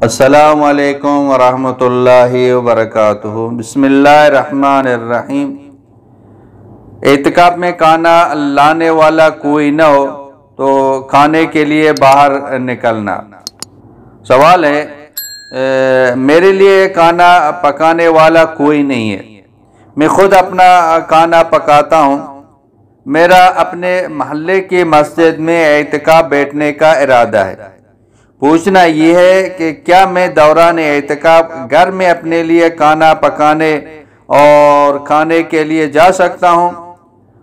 अस्सलामु अलैकुम वरहमतुल्लाहि वबरकातुहू। बिस्मिल्लाहिर्रहमानिर्रहीम। एतिकाफ में खाना लाने वाला कोई न हो तो खाने के लिए बाहर निकलना। सवाल है, मेरे लिए खाना पकाने वाला कोई नहीं है, मैं खुद अपना खाना पकाता हूँ। मेरा अपने महल्ले की मस्जिद में एतिकाफ बैठने का इरादा है। पूछना ये है कि क्या मैं दौरान एतिकाफ घर में अपने लिए खाना पकाने और खाने के लिए जा सकता हूँ,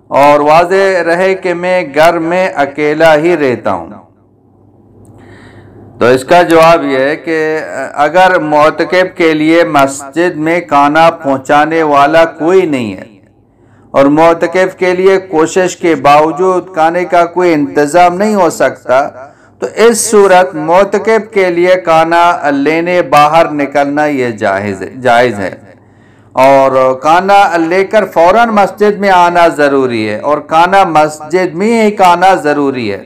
और वाज़ेह रहे कि मैं घर में अकेला ही रहता हूँ। तो इसका जवाब यह है कि अगर मुअतकिफ के लिए मस्जिद में खाना पहुँचाने वाला कोई नहीं है और मुअतकिफ के लिए कोशिश के बावजूद खाने का कोई इंतज़ाम नहीं हो सकता, तो इस सूरत मुअतकिफ के लिए खाना लेने बाहर निकलना ये जायज़ है और खाना लेकर फ़ौरन मस्जिद में आना ज़रूरी है, और खाना मस्जिद में ही खाना ज़रूरी है।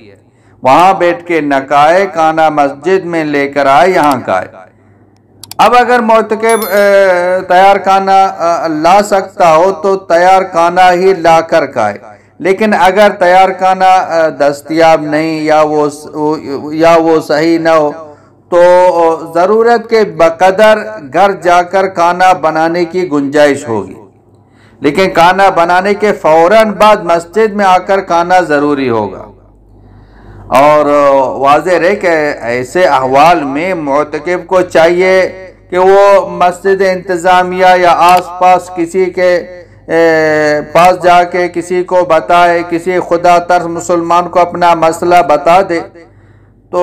वहाँ बैठ के न खाए, खाना मस्जिद में लेकर आए, यहाँ खाए। अब अगर मुअतकिफ तैयार खाना ला सकता हो तो तैयार खाना ही ला कर खाए, लेकिन अगर तैयार खाना दस्तयाब नहीं या वो सही न हो तो ज़रूरत के बकदर घर जाकर खाना बनाने की गुंजाइश होगी, लेकिन खाना बनाने के फ़ौरन बाद मस्जिद में आकर खाना ज़रूरी होगा। और वाज़ेह है कि ऐसे अहवाल में मुअतकिफ को चाहिए कि वो मस्जिद इंतज़ामिया या आस-पास किसी के पास जाके किसी को बताए, किसी खुदा तर्स मुसलमान को अपना मसला बता दे तो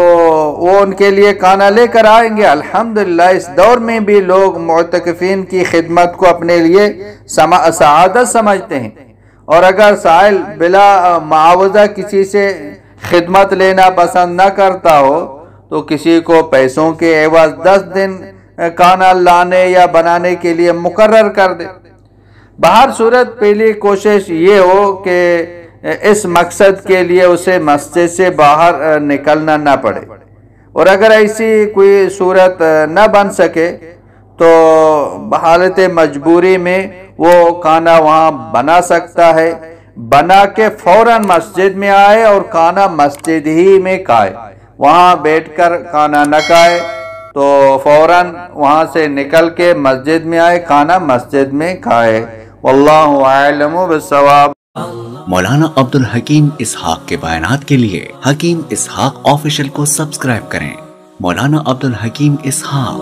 वो उनके लिए खाना लेकर आएंगे। अल्हम्दुलिल्लाह इस दौर में भी लोग मुअतकिफीन की खिदमत को अपने लिए सआदत समझते हैं, और अगर साइल बिला मुआवजा किसी से खिदमत लेना पसंद न करता हो तो किसी को पैसों के एवज 10 दिन खाना लाने या बनाने के लिए मुकर्रर कर दे। बाहर सूरत पहली कोशिश ये हो कि इस मकसद के लिए उसे मस्जिद से बाहर निकलना ना पड़े, और अगर ऐसी कोई सूरत न बन सके तो बहालत मजबूरी में वो खाना वहाँ बना सकता है। बना के फौरन मस्जिद में आए और खाना मस्जिद ही में खाए, वहाँ बैठकर खाना न खाए तो फौरन वहाँ से निकल के मस्जिद में आए, खाना मस्जिद में खाए। वल्लाहु आलमु बिस्सवाब। मौलाना अब्दुल हकीम इसहाक के बयानात के लिए हकीम इसहाक ऑफिशियल को सब्सक्राइब करें। मौलाना अब्दुल हकीम इसहाक।